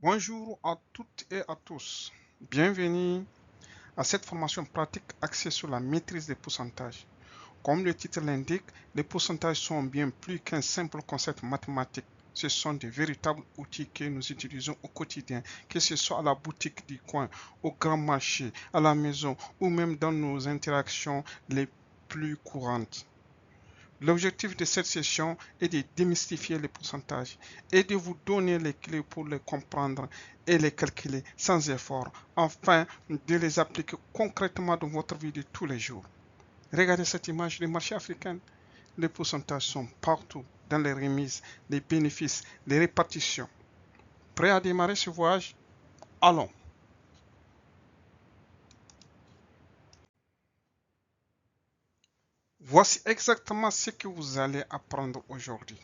Bonjour à toutes et à tous. Bienvenue à cette formation pratique axée sur la maîtrise des pourcentages. Comme le titre l'indique, les pourcentages sont bien plus qu'un simple concept mathématique. Ce sont des véritables outils que nous utilisons au quotidien, que ce soit à la boutique du coin, au grand marché, à la maison ou même dans nos interactions les plus courantes. L'objectif de cette session est de démystifier les pourcentages et de vous donner les clés pour les comprendre et les calculer sans effort, afin de les appliquer concrètement dans votre vie de tous les jours. Regardez cette image du marché africain. Les pourcentages sont partout, dans les remises, les bénéfices, les répartitions. Prêt à démarrer ce voyage? Allons! Voici exactement ce que vous allez apprendre aujourd'hui.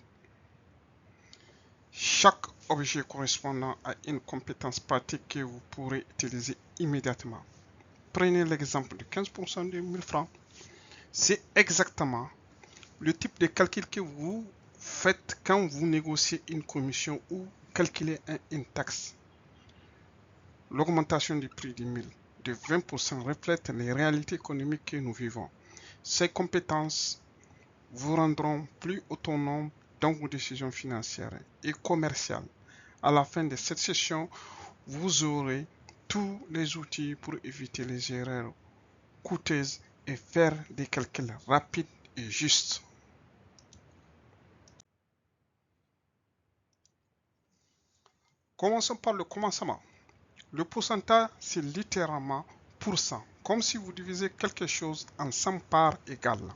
Chaque objet correspondant à une compétence pratique que vous pourrez utiliser immédiatement. Prenez l'exemple de 15% de 1000 francs. C'est exactement le type de calcul que vous faites quand vous négociez une commission ou calculez une taxe. L'augmentation du prix du 1000 de 20% reflète les réalités économiques que nous vivons. Ces compétences vous rendront plus autonome dans vos décisions financières et commerciales. À la fin de cette session, vous aurez tous les outils pour éviter les erreurs coûteuses et faire des calculs rapides et justes. Commençons par le commencement. Le pourcentage, c'est littéralement pourcent, comme si vous divisez quelque chose en 100 parts égales.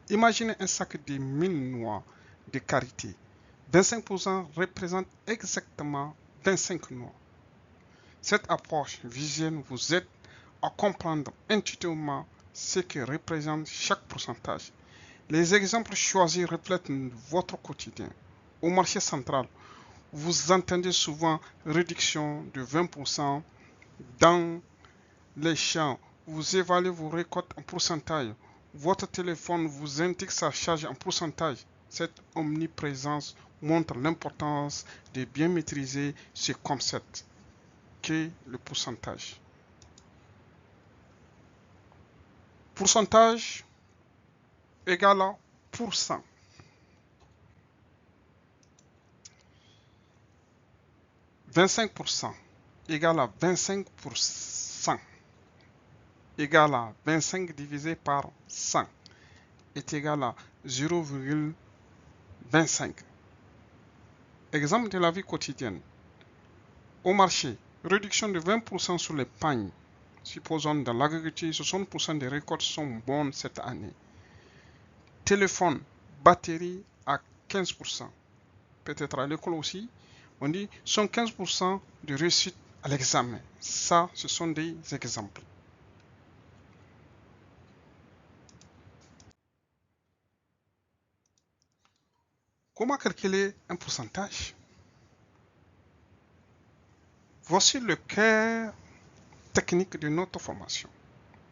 Imaginez un sac de 1000 noix de karité. 25% représente exactement 25 noix. Cette approche visuelle vous aide à comprendre intuitivement ce que représente chaque pourcentage. Les exemples choisis reflètent votre quotidien. Au marché central, vous entendez souvent réduction de 20% dans les champs. Vous évaluez vos récoltes en pourcentage. Votre téléphone vous indique sa charge en pourcentage. Cette omniprésence montre l'importance de bien maîtriser ce concept qu'est le pourcentage. Pourcentage égale à pourcent. « 25% égale à 25% égale à 25 divisé par 100 est égal à 0,25. Exemple de la vie quotidienne. Au marché, réduction de 20% sur les pagnes. Supposons dans l'agriculture, 60% des récoltes sont bonnes cette année. Téléphone, batterie à 15%. Peut-être à l'école aussi, on dit 115% de réussite à l'examen. Ça, ce sont des exemples. Comment calculer un pourcentage? Voici le cœur technique de notre formation.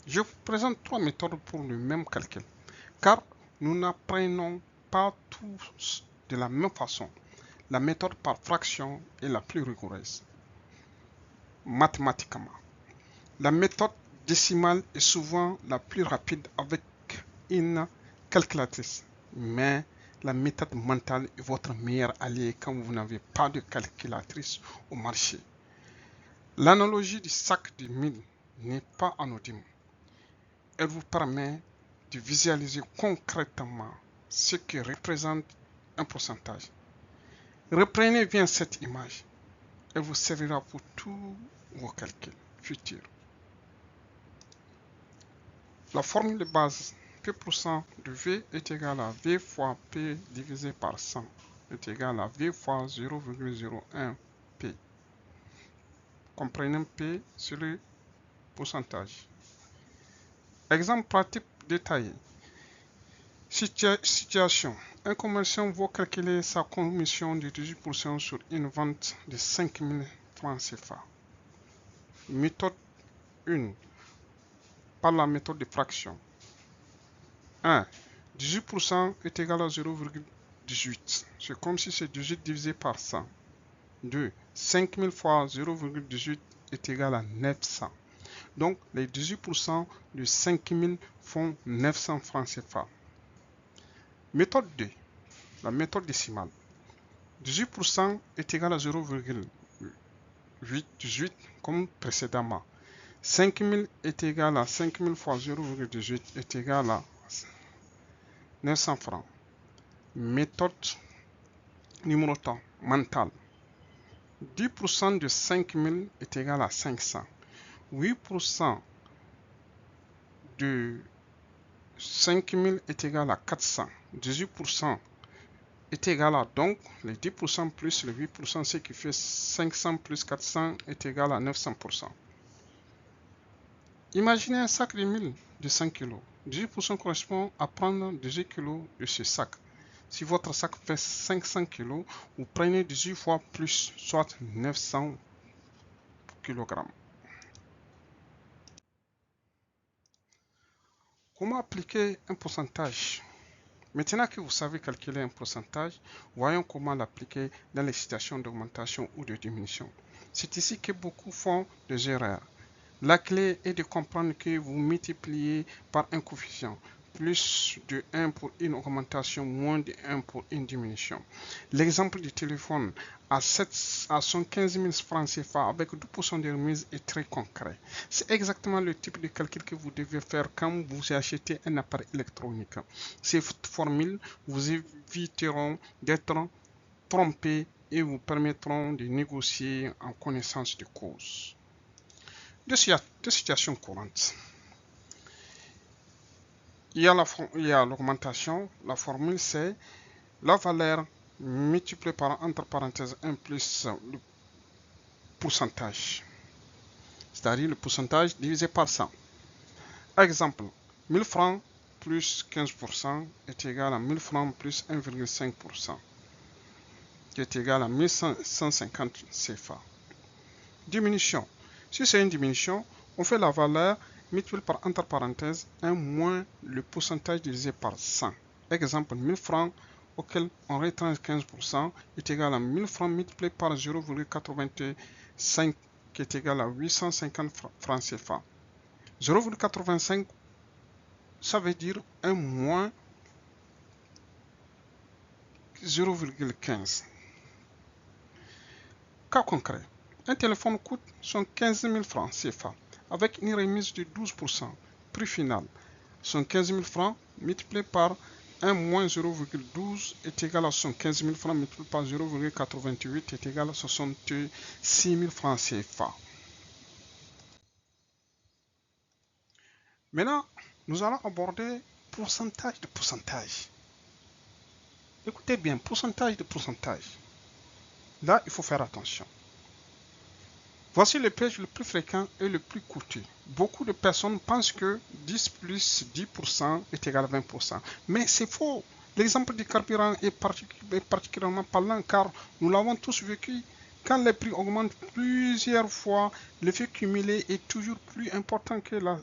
Je vous présente 3 méthodes pour le même calcul, car nous n'apprenons pas tous de la même façon. La méthode par fraction est la plus rigoureuse. Mathématiquement, la méthode décimale est souvent la plus rapide avec une calculatrice, mais la méthode mentale est votre meilleur allié quand vous n'avez pas de calculatrice au marché. L'analogie du sac de 1000 n'est pas anodine. Elle vous permet de visualiser concrètement ce que représente un pourcentage. Reprenez bien cette image. Elle vous servira pour tous vos calculs futurs. La formule de base P% de V est égal à V fois P divisé par 100 est égal à V fois 0,01 P. Comprenez P sur le pourcentage. Exemple pratique détaillé. Situation. Un commerçant va calculer sa commission de 18% sur une vente de 5 000 francs CFA. Méthode 1. Par la méthode de fraction. 1. 18% est égal à 0,18. C'est comme si c'est 18 divisé par 100. de 5000 fois 0,18 est égal à 900. Donc, les 18% de 5000 font 900 francs CFA. Méthode 2, la méthode décimale. 18% est égal à 0,818 comme précédemment. 5000 est égal à 5000 fois 0,18 est égal à 900 francs. Méthode numérotant mentale. 10% de 5000 est égal à 500. 8% de 5000 est égal à 400. 18% est égal à, donc, les 10% plus les 8%, ce qui fait 500 plus 400 est égal à 900%. Imaginez un sac de 1000 de 5 kg. 18% correspond à prendre 18 kg de ce sac. Si votre sac fait 500 kg, vous prenez 18 fois plus, soit 900 kg. Comment appliquer un pourcentage? Maintenant que vous savez calculer un pourcentage, voyons comment l'appliquer dans les situations d'augmentation ou de diminution. C'est ici que beaucoup font des erreurs. La clé est de comprendre que vous multipliez par un coefficient, plus de 1 pour une augmentation, moins de 1 pour une diminution. L'exemple du téléphone à 115 000 francs CFA avec 12% de remise est très concret. C'est exactement le type de calcul que vous devez faire quand vous achetez un appareil électronique. Ces formules vous éviteront d'être trompés et vous permettront de négocier en connaissance de cause. Deux situations courantes. Il y a l'augmentation. La formule, c'est la valeur multipliée par, entre parenthèses, 1 plus le pourcentage. C'est-à-dire le pourcentage divisé par 100. Exemple, 1000 francs plus 15% est égal à 1000 francs plus 1,5%, qui est égal à 1150 CFA. Diminution. Si c'est une diminution, on fait la valeur multipliée par entre parenthèses 1 moins le pourcentage divisé par 100. Exemple, 1000 francs auquel on retient 15% est égal à 1000 francs multiplié par 0,85 qui est égal à 850 francs CFA. 0,85 ça veut dire 1 moins 0,15. Cas concret. Un téléphone coûte 115 000 francs CFA avec une remise de 12%. Prix final. 115 000 francs multiplié par 1 moins 0,12 est égal à 115 000 francs multiplié par 0,88 est égal à 66 000 francs CFA. Maintenant, nous allons aborder pourcentage de pourcentage. Écoutez bien, pourcentage de pourcentage. Là, il faut faire attention. Voici le piège le plus fréquent et le plus coûteux. Beaucoup de personnes pensent que 10 plus 10% est égal à 20%. Mais c'est faux. L'exemple du carburant est particulièrement parlant car nous l'avons tous vécu. Quand les prix augmentent plusieurs fois, l'effet cumulé est toujours plus important que la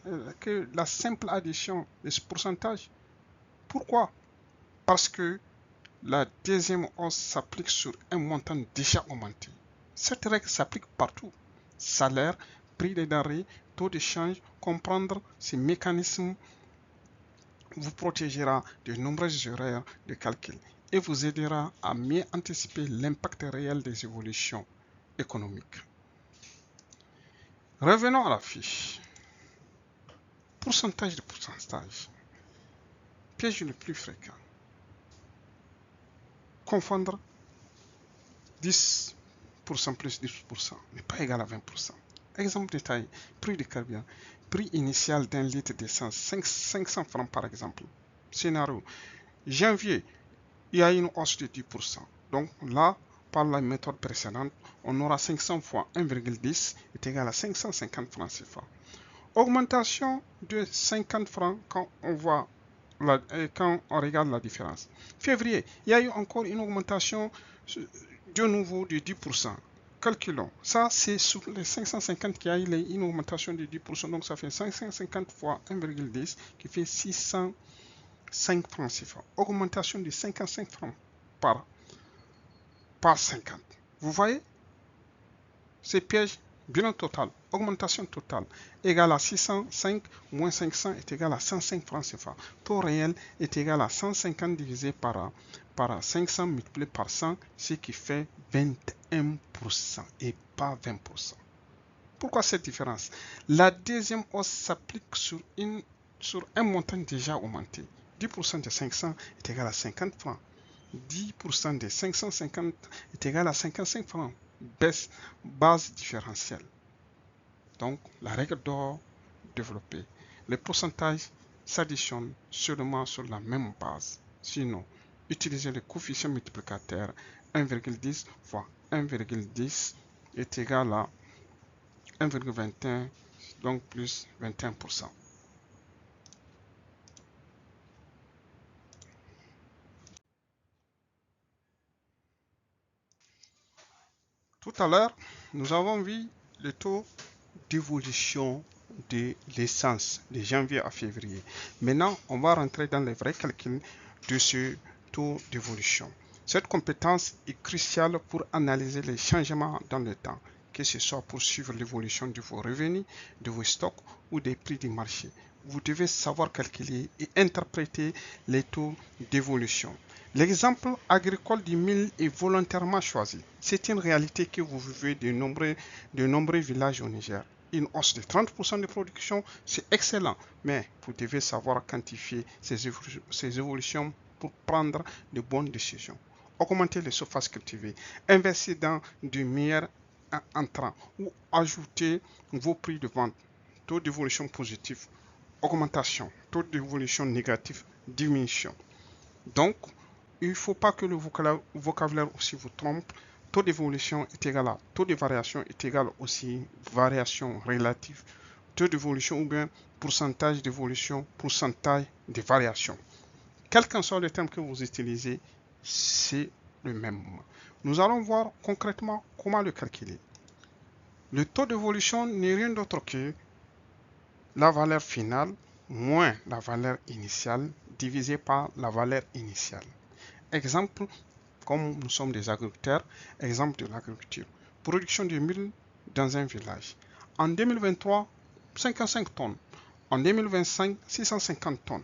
simple addition de ce pourcentage. Pourquoi? Parce que la deuxième hausse s'applique sur un montant déjà augmenté. Cette règle s'applique partout. Salaire, prix des denrées, taux de change. Comprendre ces mécanismes vous protégera de nombreuses erreurs de calcul et vous aidera à mieux anticiper l'impact réel des évolutions économiques. Revenons à la fiche. Pourcentage de pourcentage. Piège le plus fréquent. Confondre 10% plus 10% n'est pas égal à 20%. Exemple détaillé, prix de carburant, prix initial d'un litre d'essence, 500 francs par exemple. Scénario, janvier, il y a une hausse de 10%. Donc là, par la méthode précédente, on aura 500 fois 1,10 est égal à 550 francs CFA. Augmentation de 50 francs quand on regarde la différence. Février, il y a eu encore une augmentation de nouveau de 10%. Calculons. Ça, c'est sur les 550 qui a eu une augmentation de 10%. Donc, ça fait 550 fois 1,10 qui fait 605 francs CFA. Augmentation de 55 francs par 50. Vous voyez, C'est piège, bilan total, augmentation totale, égale à 605 moins 500 est égal à 105 francs CFA. Taux réel est égal à 150 divisé par 500 multiplié par 100, ce qui fait 21% et pas 20%. Pourquoi cette différence? La deuxième hausse s'applique sur un montant déjà augmenté. 10% de 500 est égal à 50 francs. 10% de 550 est égal à 55 francs. Base différentielle. Donc, la règle d'or développée. Les pourcentages s'additionnent seulement sur la même base. Sinon, utilisez le coefficient multiplicateur 1,10 fois 1,10 est égal à 1,21, donc plus 21%. Tout à l'heure, nous avons vu le taux d'évolution de l'essence de janvier à février. Maintenant, on va rentrer dans les vrais calculs de ce taux d'évolution. Cette compétence est cruciale pour analyser les changements dans le temps, que ce soit pour suivre l'évolution de vos revenus, de vos stocks ou des prix du marché. Vous devez savoir calculer et interpréter les taux d'évolution. L'exemple agricole du mil est volontairement choisi. C'est une réalité que vous vivez de nombreux villages au Niger. Une hausse de 30% de production, c'est excellent, mais vous devez savoir quantifier ces évolutions pour prendre de bonnes décisions. Augmenter les surfaces cultivées, investir dans du meilleur entrant ou ajouter vos prix de vente. Taux d'évolution positif, augmentation. Taux d'évolution négatif, diminution. Donc, il ne faut pas que le vocabulaire aussi vous trompe. Taux d'évolution est égal à taux de variation est égal aussi variation relative. Taux d'évolution ou bien pourcentage d'évolution, pourcentage de variation. Quel qu'en soit le terme que vous utilisez, c'est le même. Nous allons voir concrètement comment le calculer. Le taux d'évolution n'est rien d'autre que la valeur finale moins la valeur initiale divisé par la valeur initiale. Exemple, comme nous sommes des agriculteurs, exemple de l'agriculture. Production de mil dans un village. En 2023, 55 tonnes. En 2025, 650 tonnes.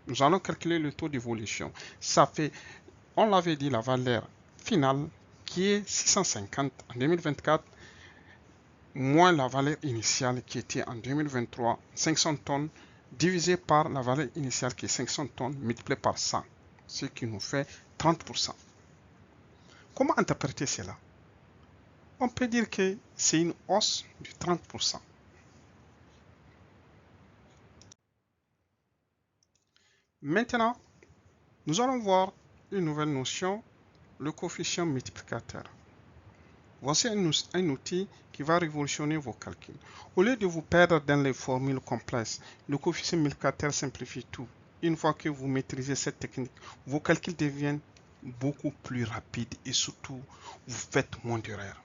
Nous allons calculer le taux d'évolution. Ça fait, on l'avait dit, la valeur finale qui est 650 en 2024 moins la valeur initiale qui était en 2023 500 tonnes divisé par la valeur initiale qui est 500 tonnes multiplié par 100, ce qui nous fait 30%. Comment interpréter cela? On peut dire que c'est une hausse de 30%. Maintenant, nous allons voir une nouvelle notion, le coefficient multiplicateur. Voici un outil qui va révolutionner vos calculs. Au lieu de vous perdre dans les formules complexes, le coefficient multiplicateur simplifie tout. Une fois que vous maîtrisez cette technique, vos calculs deviennent beaucoup plus rapides et surtout, vous faites moins d'erreurs.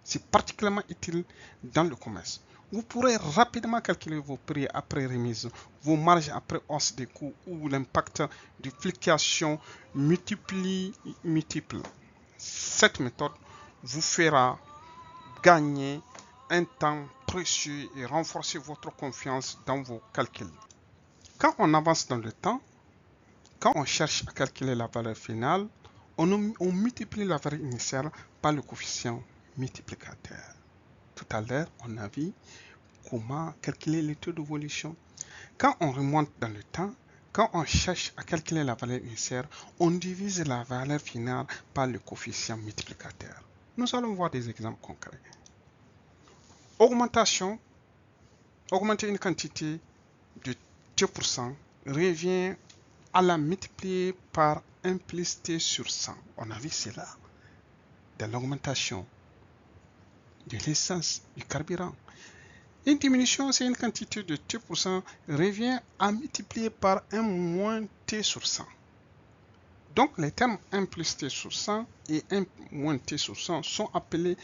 C'est particulièrement utile dans le commerce. Vous pourrez rapidement calculer vos prix après remise, vos marges après hausse des coûts ou l'impact de fluctuations multiples. Cette méthode vous fera gagner un temps précieux et renforcer votre confiance dans vos calculs. Quand on avance dans le temps, quand on cherche à calculer la valeur finale, on multiplie la valeur initiale par le coefficient multiplicateur. Tout à l'heure, on a vu comment calculer les taux d'évolution. Quand on remonte dans le temps, quand on cherche à calculer la valeur initiale, on divise la valeur finale par le coefficient multiplicateur. Nous allons voir des exemples concrets. Augmentation. Augmenter une quantité de T% revient à la multiplier par 1 plus T sur 100. On a vu cela dans l'augmentation de l'essence, du carburant. Une diminution, c'est une quantité de T% revient à multiplier par 1 moins T sur 100. Donc, les termes 1 plus T sur 100 et 1 moins T sur 100 sont appelés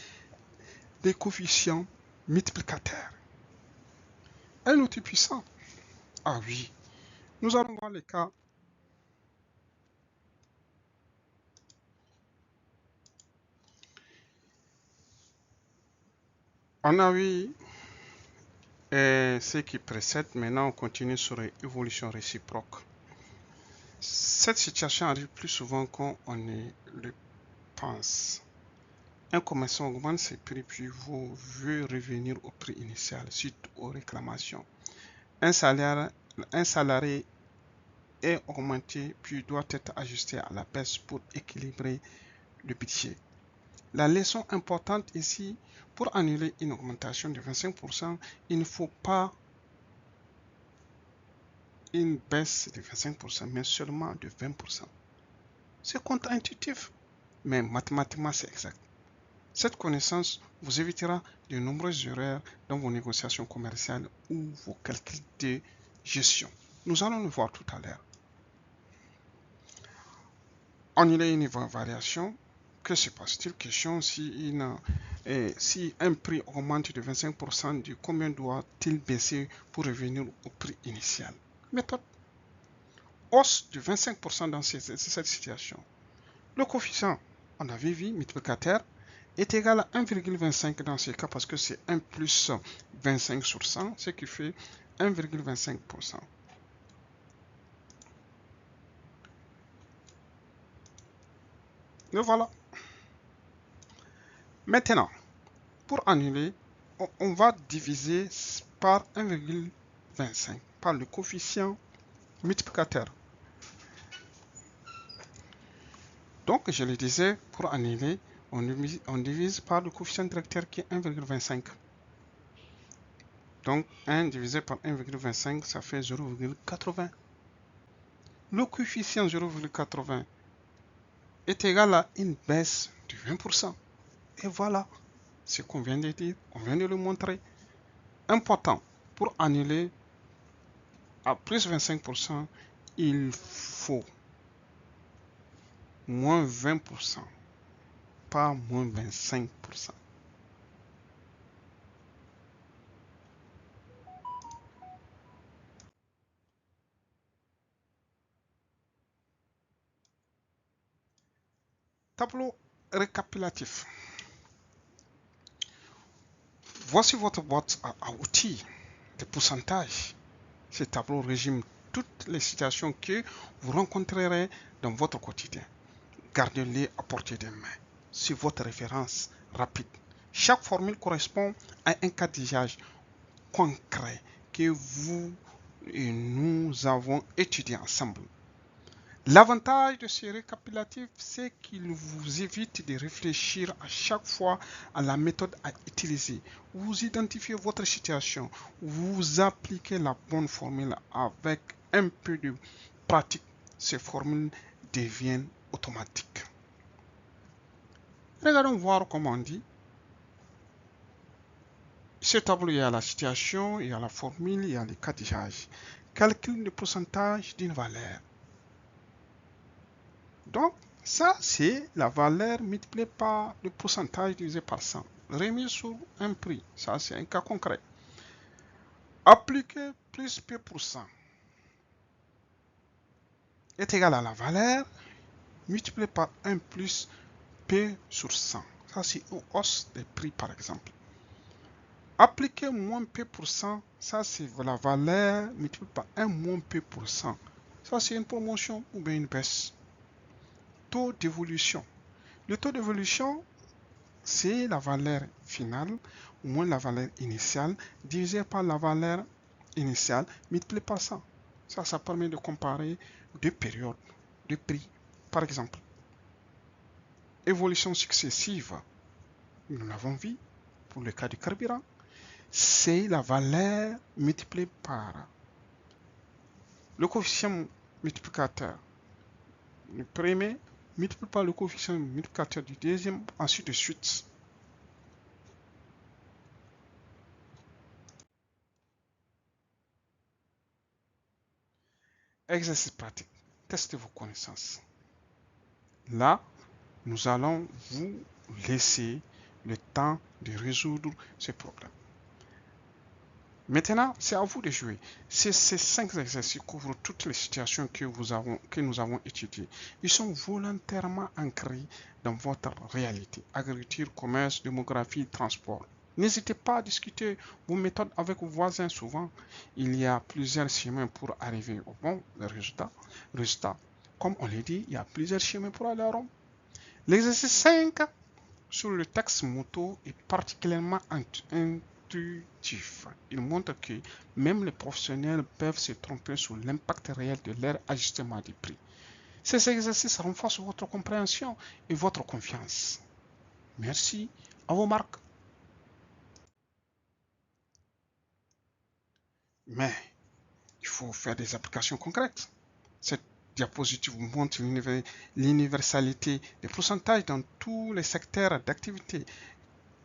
des coefficients multiplicateurs. Un outil puissant. Ah oui. Nous allons voir les cas. On a vu ce qui précède. Maintenant, on continue sur l'évolution réciproque. Cette situation arrive plus souvent qu'on le pense. Un commerçant augmente ses prix puis veut revenir au prix initial suite aux réclamations. Un salarié est augmenté puis doit être ajusté à la baisse pour équilibrer le budget. La leçon importante ici, pour annuler une augmentation de 25%, il ne faut pas une baisse de 25%, mais seulement de 20%. C'est contre-intuitif, mais mathématiquement c'est exact. Cette connaissance vous évitera de nombreuses erreurs dans vos négociations commerciales ou vos calculs de gestion. Nous allons le voir tout à l'heure. Annuler une variation, que se passe-t-il? Question si un prix augmente de 25%, de combien doit-il baisser pour revenir au prix initial? Méthode. Hausse de 25% dans cette situation. Le coefficient, on avait vu, multiplicateur, est égal à 1,25 dans ce cas parce que c'est 1 plus 25 sur 100, ce qui fait 1,25%. Le voilà. Maintenant, pour annuler, on va diviser par 1,25 par le coefficient multiplicateur. Donc, je le disais, pour annuler, on divise par le coefficient directeur qui est 1,25. Donc, 1 divisé par 1,25, ça fait 0,80. Le coefficient 0,80 est égal à une baisse de 20%. Et voilà ce qu'on vient de dire, on vient de le montrer. Important, pour annuler à plus 25%, il faut moins 20%, pas moins 25%. Tableau récapitulatif. Voici votre boîte à outils de pourcentage. Ce tableau résume toutes les situations que vous rencontrerez dans votre quotidien. Gardez-les à portée de main. C'est votre référence rapide. Chaque formule correspond à un cas d'usage concret que vous et nous avons étudié ensemble. L'avantage de ce récapitulatif, c'est qu'il vous évite de réfléchir à chaque fois à la méthode à utiliser. Vous identifiez votre situation, vous appliquez la bonne formule avec un peu de pratique. Ces formules deviennent automatiques. Regardons voir comment on dit. Ce tableau, il y a la situation, il y a la formule, il y a les cas d'usage. Calcul le pourcentage d'une valeur. Donc, ça, c'est la valeur multipliée par le pourcentage divisé par 100. Remis sur un prix. Ça, c'est un cas concret. Appliquer plus P% est égal à la valeur multipliée par 1 plus P sur 100. Ça, c'est une hausse des prix, par exemple. Appliquer moins P%, ça, c'est la valeur multipliée par 1 moins P%. Ça, c'est une promotion ou bien une baisse. Taux d'évolution. Le taux d'évolution, c'est la valeur finale moins la valeur initiale divisé par la valeur initiale multiplié par 100. Ça permet de comparer deux périodes de prix. Par exemple, évolution successive, nous l'avons vu pour le cas du carburant, c'est la valeur multipliée par le coefficient multiplicateur. Le premier multiplié par le coefficient multiplicateur du deuxième, ainsi de suite. Exercice pratique. Testez vos connaissances. Là, nous allons vous laisser le temps de résoudre ce problème. Maintenant, c'est à vous de jouer. Ces 5 exercices couvrent toutes les situations que nous avons étudiées. Ils sont volontairement ancrés dans votre réalité. Agriculture, commerce, démographie, transport. N'hésitez pas à discuter vos méthodes avec vos voisins. Souvent, il y a plusieurs chemins pour arriver au bon résultat. Comme on l'a dit, il y a plusieurs chemins pour aller à Rome. L'exercice 5 sur le texte moto est particulièrement intuitif. Il montre que même les professionnels peuvent se tromper sur l'impact réel de leur ajustement des prix. Ces exercices renforcent votre compréhension et votre confiance. Merci, à vos marques. Mais il faut faire des applications concrètes. Cette diapositive vous montre l'universalité des pourcentages dans tous les secteurs d'activité.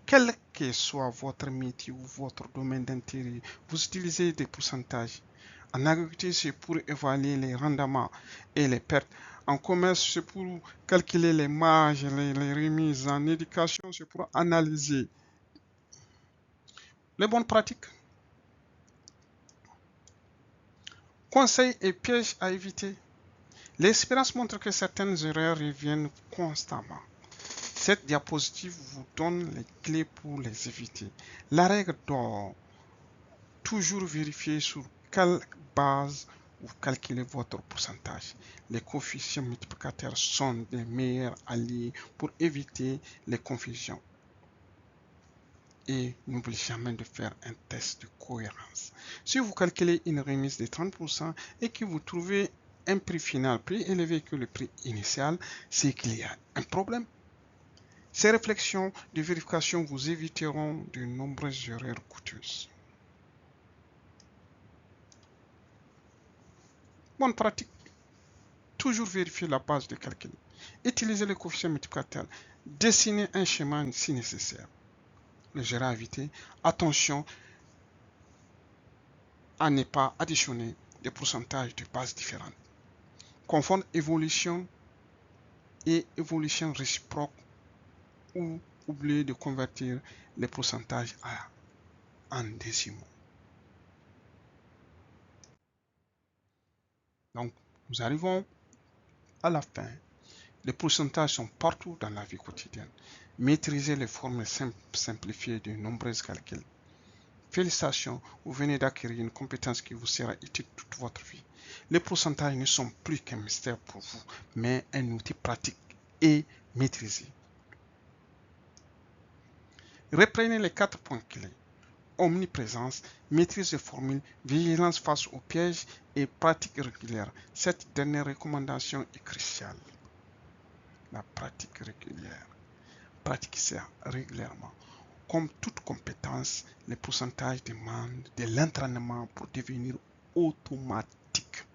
Quel que soit votre métier ou votre domaine d'intérêt, vous utilisez des pourcentages. En agriculture, c'est pour évaluer les rendements et les pertes. En commerce, c'est pour calculer les marges, les remises. En éducation, c'est pour analyser les bonnes pratiques. Conseils et pièges à éviter. L'expérience montre que certaines erreurs reviennent constamment. Cette diapositive vous donne les clés pour les éviter. La règle d'or, toujours vérifier sur quelle base vous calculez votre pourcentage. Les coefficients multiplicateurs sont des meilleurs alliés pour éviter les confusions. Et n'oubliez jamais de faire un test de cohérence. Si vous calculez une remise de 30% et que vous trouvez un prix final plus élevé que le prix initial, c'est qu'il y a un problème. Ces réflexions de vérification vous éviteront de nombreuses erreurs coûteuses. Bonne pratique. Toujours vérifier la base de calcul. Utilisez le coefficient multiplicateur. Dessinez un schéma si nécessaire. Le gérant à éviter. Attention à ne pas additionner des pourcentages de bases différentes. Confondre évolution et évolution réciproque ou oublier de convertir les pourcentages en décimaux. Donc, nous arrivons à la fin. Les pourcentages sont partout dans la vie quotidienne. Maîtrisez les formules simplifiées de nombreux calculs. Félicitations, vous venez d'acquérir une compétence qui vous sera utile toute votre vie. Les pourcentages ne sont plus qu'un mystère pour vous, mais un outil pratique et maîtrisé. Reprenez les 4 points clés. Omniprésence, maîtrise des formules, vigilance face aux pièges et pratique régulière. Cette dernière recommandation est cruciale. La pratique régulière. Pratiquez régulièrement. Comme toute compétence, les pourcentages demandent de l'entraînement pour devenir automatique.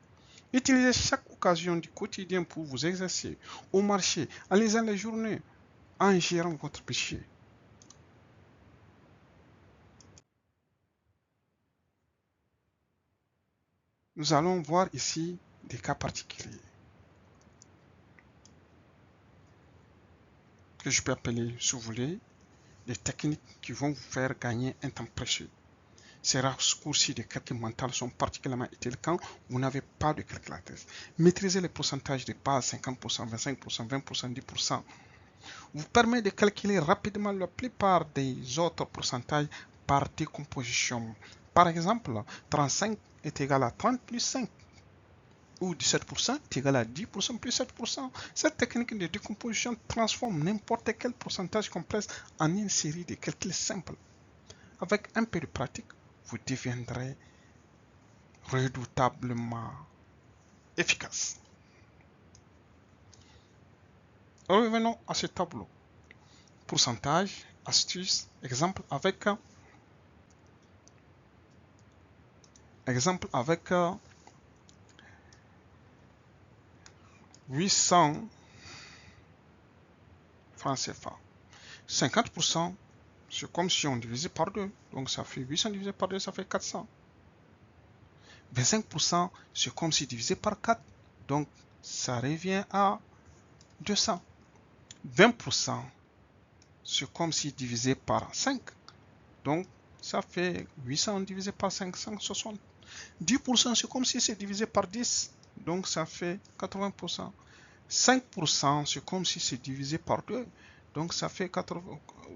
Utilisez chaque occasion du quotidien pour vous exercer au marché, en lisant les journaux, en gérant votre budget. Nous allons voir ici des cas particuliers que je peux appeler, si vous voulez, des techniques qui vont vous faire gagner un temps précieux. Ces raccourcis de calcul mental sont particulièrement utiles quand vous n'avez pas de calculatrice. Maîtriser les pourcentages de base 50%, 25%, 20%, 10% vous permet de calculer rapidement la plupart des autres pourcentages par décomposition. Par exemple, 35 est égal à 30 plus 5 ou 17% est égal à 10% plus 7%. Cette technique de décomposition transforme n'importe quel pourcentage complexe en une série de calculs simples. Avec un peu de pratique, vous deviendrez redoutablement efficace. Revenons à ce tableau. Pourcentage, astuce, exemple avec 800 francs CFA. 50%, c'est comme si on divisait par 2. Donc ça fait 800 divisé par 2, ça fait 400. 25%, c'est comme si divisé par 4. Donc ça revient à 200. 20%, c'est comme si divisé par 5. Donc ça fait 800 divisé par 5, 160. 10%, c'est comme si c'est divisé par 10. Donc ça fait 80%. 5%, c'est comme si c'est divisé par 2. Donc ça fait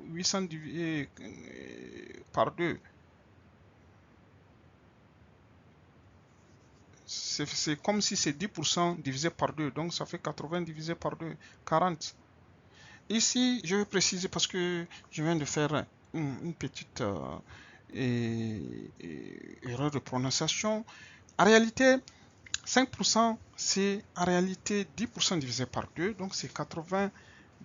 800 divisé par 2. C'est comme si c'est 10% divisé par 2. Donc ça fait 80 divisé par 2, 40. Ici, je vais préciser parce que je viens de faire une petite erreur de prononciation. En réalité, 5%, c'est en réalité 10% divisé par 2. Donc c'est 80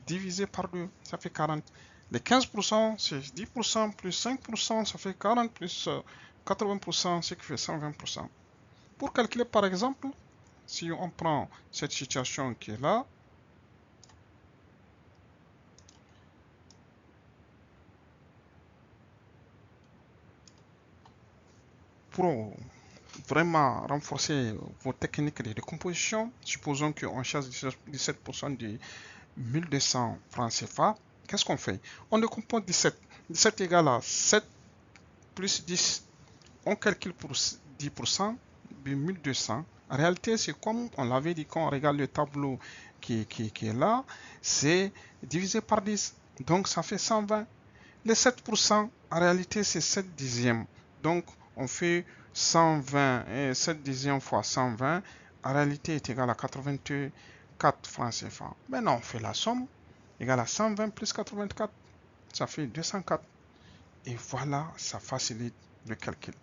divisé par 2. Ça fait 40. Les 15%, c'est 10% plus 5%, ça fait 40 plus 80%, ce qui fait 120%. Pour calculer par exemple, si on prend cette situation qui est là, pour vraiment renforcer vos techniques de décomposition, supposons qu'on chasse 17% de 1200 francs CFA, qu'est-ce qu'on fait? On décompose 17. 17 égale à 7 plus 10. On calcule pour 10% de 1200. En réalité, c'est comme on l'avait dit quand on regarde le tableau qui est là, c'est divisé par 10. Donc ça fait 120. Les 7%, en réalité, c'est 7 dixièmes. Donc on fait 120 et 7 dixièmes fois 120, en réalité est égal à 84 francs CFA. Maintenant, on fait la somme, égale à 120 plus 84, ça fait 204. Et voilà, ça facilite le calcul.